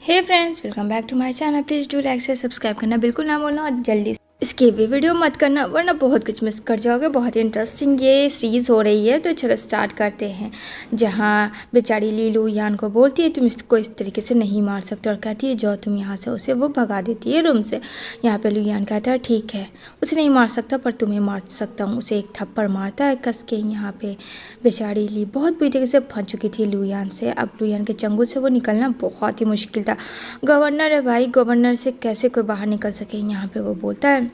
Hey friends, welcome back to my channel. Please do like से subscribe करना बिल्कुल ना भूलना और जल्दी स्किप भी वीडियो मत करना वरना बहुत कुछ मिस कर जाओगे। बहुत ही इंटरेस्टिंग ये सीरीज़ हो रही है, तो चलो स्टार्ट करते हैं। जहाँ बेचारी लीलू यान को बोलती है तुम इसको इस तरीके से नहीं मार सकते और कहती है जाओ तुम यहाँ से, उसे वो भगा देती है रूम से। यहाँ पे लुयान कहता है ठीक है उसे नहीं मार सकता पर तुम्हें मार सकता हूँ। उसे एक थप्पड़ मारता है कस के। यहाँ पे बेचारी ली बहुत बुरी तरीके से फंस चुकी थी लुयान से। अब लुयान के चंगुल से वो निकलना बहुत ही मुश्किल था। गवर्नर है भाई, गवर्नर से कैसे कोई बाहर निकल सके। यहाँ पे वो बोलता है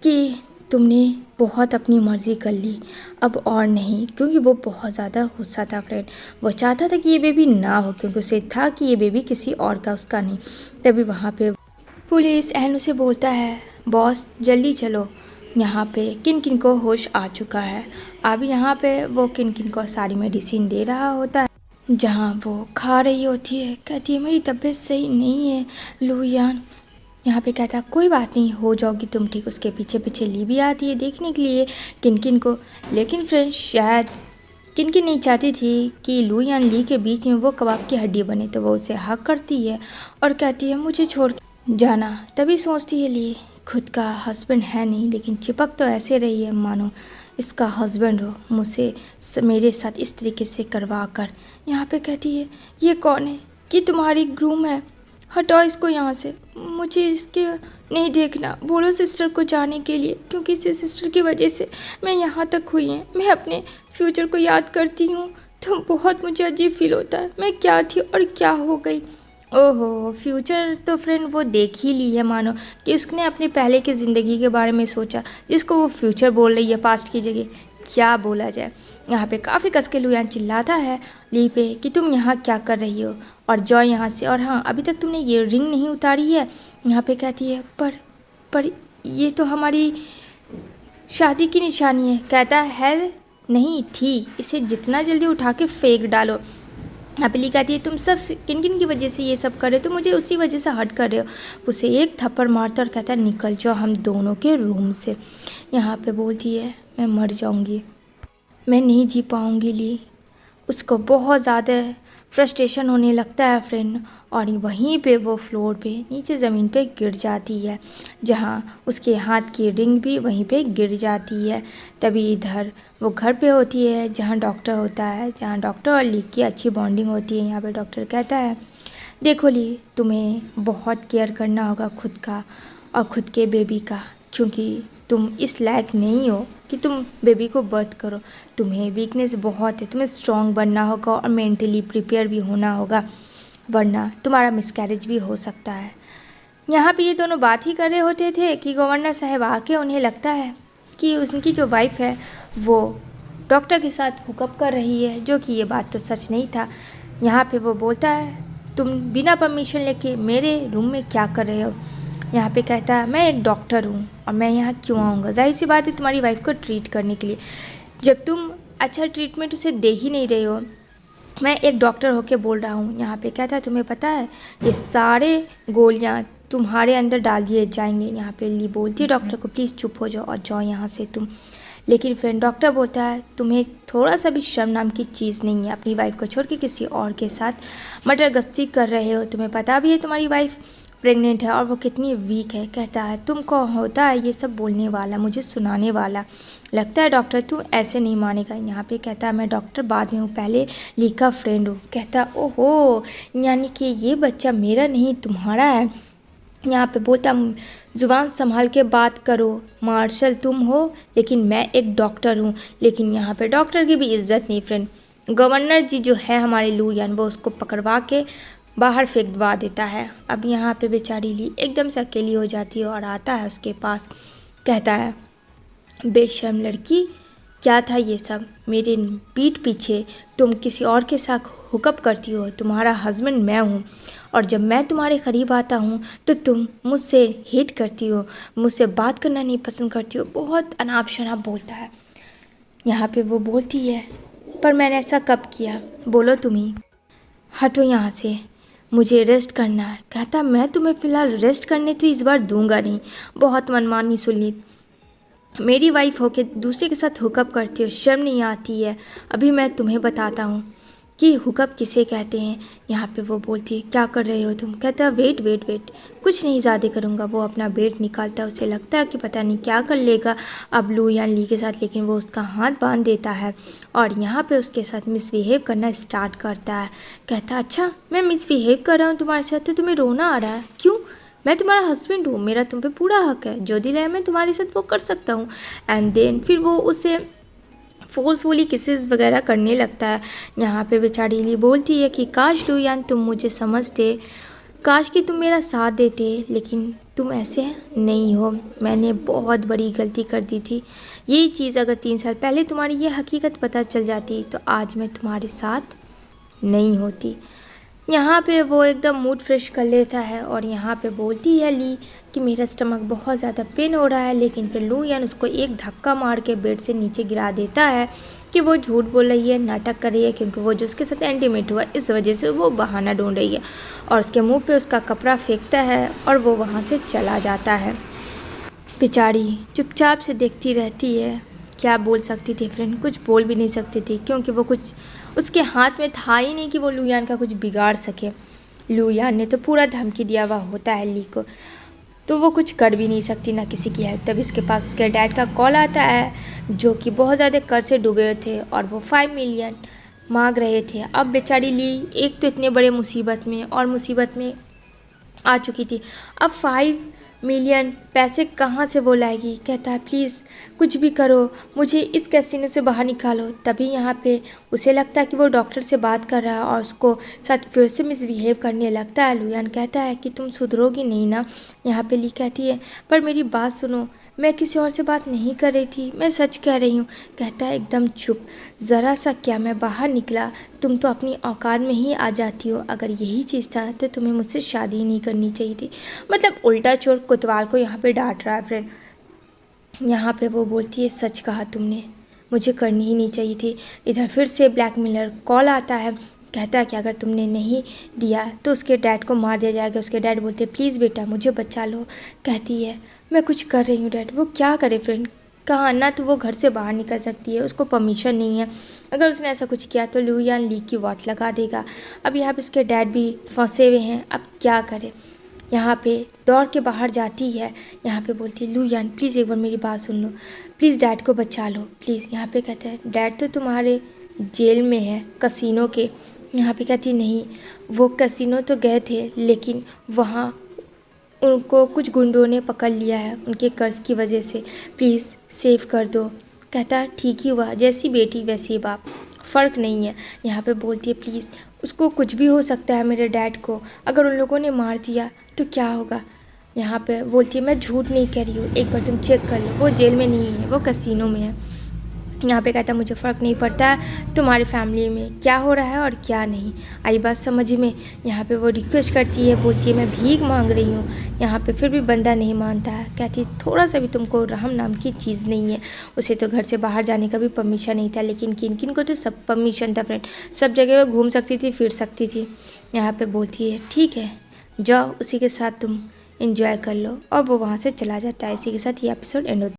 कि तुमने बहुत अपनी मर्ज़ी कर ली अब और नहीं, क्योंकि वो बहुत ज़्यादा गुस्सा था फ्रेंड। वो चाहता था कि ये बेबी ना हो क्योंकि उसे था कि ये बेबी किसी और का, उसका नहीं। तभी वहाँ पे पुलिस एंड उसे बोलता है बॉस जल्दी चलो, यहाँ पे किन किन को होश आ चुका है। अब यहाँ पे वो किन किन को सारी मेडिसिन दे रहा होता है। जहाँ वो खा रही होती है, कहती है मेरी तबीयत सही नहीं है लुयान। यहाँ पे कहता कोई बात नहीं, हो जाओगी तुम ठीक। उसके पीछे पीछे ली भी आती है देखने के लिए किन को। लेकिन फ्रेंड्स शायद किन नहीं चाहती थी कि लुयान ली के बीच में वो कबाब की हड्डी बने, तो वो उसे हक करती है और कहती है मुझे छोड़ जाना। तभी सोचती है ली खुद का हस्बैंड है नहीं, लेकिन चिपक तो ऐसे रही है मानो इसका हस्बैंड हो, मुझसे मेरे साथ इस तरीके से करवा कर। यहाँ पे कहती है ये कौन है कि तुम्हारी ग्रूम है, हटाओ इसको यहाँ से, मुझे इसके नहीं देखना। बोलो सिस्टर को जाने के लिए, क्योंकि इसी सिस्टर की वजह से मैं यहाँ तक हुई है। मैं अपने फ्यूचर को याद करती हूँ तो बहुत मुझे अजीब फील होता है, मैं क्या थी और क्या हो गई। ओहो, फ्यूचर तो फ्रेंड वो देख ही ली है मानो कि उसने अपने पहले की ज़िंदगी के बारे में सोचा, जिसको वो फ्यूचर बोल रही है पास्ट की जगह। क्या बोला जाए। यहाँ पे काफ़ी कस के लुयान चिल्लाता है ली पे कि तुम यहाँ क्या कर रही हो और जाओ यहाँ से, और हाँ अभी तक तुमने ये रिंग नहीं उतारी है। यहाँ पे कहती है पर ये तो हमारी शादी की निशानी है। कहता है नहीं थी, इसे जितना जल्दी उठा के फेंक डालो। यहाँ पे कहती है तुम सब किन किन की वजह से ये सब कर रहे हो, तो मुझे उसी वजह से हर्ट कर रहे हो। उसे एक थप्पड़ मारता और कहता है निकल जाओ हम दोनों के रूम से। यहाँ पे बोलती है मैं मर जाऊँगी, मैं नहीं जी पाऊँगी ली। उसको बहुत ज़्यादा फ्रस्ट्रेशन होने लगता है फ्रेंड, और वहीं पे वो फ्लोर पे नीचे ज़मीन पे गिर जाती है, जहाँ उसके हाथ की रिंग भी वहीं पे गिर जाती है। तभी इधर वो घर पे होती है जहाँ डॉक्टर होता है, जहाँ डॉक्टर और ली की अच्छी बॉन्डिंग होती है। यहाँ पे डॉक्टर कहता है देखो ली तुम्हें बहुत केयर करना होगा खुद का और खुद के बेबी का, क्योंकि तुम इस लायक नहीं हो कि तुम बेबी को बर्थ करो। तुम्हें वीकनेस बहुत है, तुम्हें स्ट्रॉन्ग बनना होगा और मेंटली प्रिपेयर भी होना होगा, वरना तुम्हारा मिसकैरेज भी हो सकता है। यहाँ पे ये दोनों बात ही कर रहे होते थे कि गवर्नर साहब आके उन्हें लगता है कि उनकी जो वाइफ है वो डॉक्टर के साथ हुकअप कर रही है, जो कि ये बात तो सच नहीं था। यहाँ पे वो बोलता है तुम बिना परमिशन लेके मेरे रूम में क्या कर रहे हो। यहाँ पे कहता है मैं एक डॉक्टर हूँ और मैं यहाँ क्यों आऊँगा, जाहिर सी बात है तुम्हारी वाइफ को ट्रीट करने के लिए, जब तुम अच्छा ट्रीटमेंट उसे दे ही नहीं रहे हो। मैं एक डॉक्टर होके बोल रहा हूँ। यहाँ पे कहता है तुम्हें पता है ये सारे गोलियाँ तुम्हारे अंदर डाल दिए जाएंगे। यहाँ पे ली बोलती है डॉक्टर को प्लीज़ चुप हो जाओ और जाओ यहाँ से तुम। लेकिन फ्रेंड डॉक्टर बोलता है तुम्हें थोड़ा सा भी शर्म नाम की चीज़ नहीं है, अपनी वाइफ को छोड़ के किसी और के साथ मटर गश्ती कर रहे हो। तुम्हें पता भी है तुम्हारी वाइफ प्रेग्नेंट है और वो कितनी वीक है। कहता है तुम कौन होता है ये सब बोलने वाला, मुझे सुनाने वाला। लगता है डॉक्टर तू ऐसे नहीं मानेगा। यहाँ पे कहता है मैं डॉक्टर बाद में हूँ, पहले ली का फ्रेंड हूँ। कहता है ओहो, यानी कि ये बच्चा मेरा नहीं तुम्हारा है। यहाँ पे बोलता ज़ुबान संभाल के बात करो, मार्शल तुम हो लेकिन मैं एक डॉक्टर हूँ। लेकिन यहाँ पे डॉक्टर की भी इज्जत नहीं फ्रेंड। गवर्नर जी जो है हमारे लुयान, वो उसको पकड़वा के बाहर फेंकवा देता है। अब यहाँ पे बेचारी ली एकदम से अकेली हो जाती है और आता है उसके पास। कहता है बेशर्म लड़की, क्या था ये सब, मेरे पीठ पीछे तुम किसी और के साथ हुकअप करती हो। तुम्हारा हस्बैंड मैं हूँ और जब मैं तुम्हारे करीब आता हूँ तो तुम मुझसे हेट करती हो, मुझसे बात करना नहीं पसंद करती हो। बहुत अनाप शनाप बोलता है। यहाँ पे वो बोलती है पर मैंने ऐसा कब किया, बोलो तुम ही। हटो यहाँ से, मुझे रेस्ट करना है। कहता मैं तुम्हें फ़िलहाल रेस्ट करने तो इस बार दूंगा नहीं, बहुत मनमानी सुन ली। मेरी वाइफ होके दूसरे के साथ हुकअप करती हो, शर्म नहीं आती है। अभी मैं तुम्हें बताता हूँ। कि हुकअप किसे कहते हैं। यहाँ पे वो बोलती है क्या कर रहे हो तुम। कहता है वेट वेट वेट, कुछ नहीं ज़्यादा करूँगा। वो अपना बेल्ट निकालता है, उसे लगता है कि पता नहीं क्या कर लेगा अब लू यान ली के साथ, लेकिन वो उसका हाथ बांध देता है और यहाँ पे उसके साथ मिसबिहेव करना स्टार्ट करता है। कहता है अच्छा मैं मिसबिहेव कर रहा हूँ तुम्हारे साथ तो तुम्हें रोना आ रहा है, क्यों? मैं तुम्हारा हस्बैंड हूँ, मेरा तुम पे पूरा हक है, जो दिल है मैं तुम्हारे साथ वो कर सकता हूँ। एंड देन फिर वो उसे फोर्सफुली किसेस वगैरह करने लगता है। यहाँ पे बेचारी ली बोलती है कि काश लू यान तुम मुझे समझते, काश कि तुम मेरा साथ देते, लेकिन तुम ऐसे नहीं हो। मैंने बहुत बड़ी गलती कर दी थी। यही चीज़ अगर 3 साल पहले तुम्हारी ये हकीकत पता चल जाती तो आज मैं तुम्हारे साथ नहीं होती। यहाँ पे वो एकदम मूड फ्रेश कर लेता है और यहाँ पे बोलती है ली कि मेरा स्टमक बहुत ज़्यादा पेन हो रहा है, लेकिन फिर लू यान उसको एक धक्का मार के बेड से नीचे गिरा देता है कि वो झूठ बोल रही है, नाटक कर रही है, क्योंकि वो जो उसके साथ इंटीमेट हुआ इस वजह से वो बहाना ढूंढ रही है और उसके मुंह पे उसका कपड़ा फेंकता है और वो वहाँ से चला जाता है। बेचारी चुपचाप से देखती रहती है। क्या बोल सकती थी फ्रेंड, कुछ बोल भी नहीं सकती थी, क्योंकि वो कुछ उसके हाथ में था ही नहीं कि वो लू यान का कुछ बिगाड़ सके। लू यान ने तो पूरा धमकी दिया हुआ होता है ली को, तो वो कुछ कर भी नहीं सकती ना किसी की हेल्प। तभी उसके पास उसके डैड का कॉल आता है, जो कि बहुत ज़्यादा कर्ज से डूबे हुए थे और वो 5 मिलियन मांग रहे थे। अब बेचारी ली एक तो इतने बड़े मुसीबत में आ चुकी थी, अब 5 मिलियन पैसे कहाँ से वो लाएगी। कहता है प्लीज़ कुछ भी करो, मुझे इस कैसीनो से बाहर निकालो। तभी यहाँ पे उसे लगता है कि वो डॉक्टर से बात कर रहा है और उसको साथ फिर से मिसबिहेव करने लगता है। लू यान कहता है कि तुम सुधरोगी नहीं ना। यहाँ पे ली कहती है पर मेरी बात सुनो, मैं किसी और से बात नहीं कर रही थी, मैं सच कह रही हूँ। कहता है एकदम चुप, ज़रा सा क्या मैं बाहर निकला तुम तो अपनी औकात में ही आ जाती हो। अगर यही चीज़ था तो तुम्हें मुझसे शादी ही नहीं करनी चाहिए थी। मतलब उल्टा चोर कोतवाल को यहाँ पे डांट रहा है फ्रेंड। यहाँ पे वो बोलती है सच कहा तुमने, मुझे करनी ही नहीं चाहिए थी। इधर फिर से ब्लैकमेलर कॉल आता है, कहता है कि अगर तुमने नहीं दिया तो उसके डैड को मार दिया जाएगा। उसके डैड बोलते हैं प्लीज़ बेटा मुझे बचा लो। कहती है मैं कुछ कर रही हूँ डैड। वो क्या करे फ्रेंड, कहाँ ना तो वो घर से बाहर निकल सकती है, उसको परमिशन नहीं है। अगर उसने ऐसा कुछ किया तो लू यान ली की वाट लगा देगा। अब यहाँ पे उसके डैड भी फंसे हुए हैं, अब क्या करे। यहाँ पे दौड़ के बाहर जाती है, यहाँ पे बोलती है लू यान प्लीज़ एक बार मेरी बात सुन लो, प्लीज़ डैड को बचा लो प्लीज़। यहाँ पे कहता है डैड तो तुम्हारे जेल में है कसिनो के। यहाँ पे कहती नहीं, वो कसिनो तो गए थे लेकिन वहाँ उनको कुछ गुंडों ने पकड़ लिया है उनके कर्ज की वजह से, प्लीज़ सेव कर दो। कहता ठीक ही हुआ, जैसी बेटी वैसी बाप, फ़र्क नहीं है। यहाँ पे बोलती है प्लीज़, उसको कुछ भी हो सकता है मेरे डैड को, अगर उन लोगों ने मार दिया तो क्या होगा। यहाँ पे बोलती है मैं झूठ नहीं कह रही हूँ, एक बार तुम चेक कर लो, वो जेल में नहीं है, वो कैसीनो में है। यहाँ पे कहता मुझे फ़र्क नहीं पड़ता तुम्हारी फैमिली में क्या हो रहा है और क्या नहीं। आई बात समझ में। यहाँ पे वो रिक्वेस्ट करती है, बोलती है मैं भीख मांग रही हूँ। यहाँ पे फिर भी बंदा नहीं मानता है, कहती थोड़ा सा भी तुमको रहम नाम की चीज़ नहीं है। उसे तो घर से बाहर जाने का भी परमिशन नहीं था, लेकिन किन किन को तो सब परमिशन था फ्रेंड, सब जगह वो घूम सकती थी फिर सकती थी। यहाँ पर बोलती है ठीक है जाओ उसी के साथ तुम एंजॉय कर लो, और वो वहाँ से चला जाता है। इसी के साथ ये एपिसोड एंड होता है।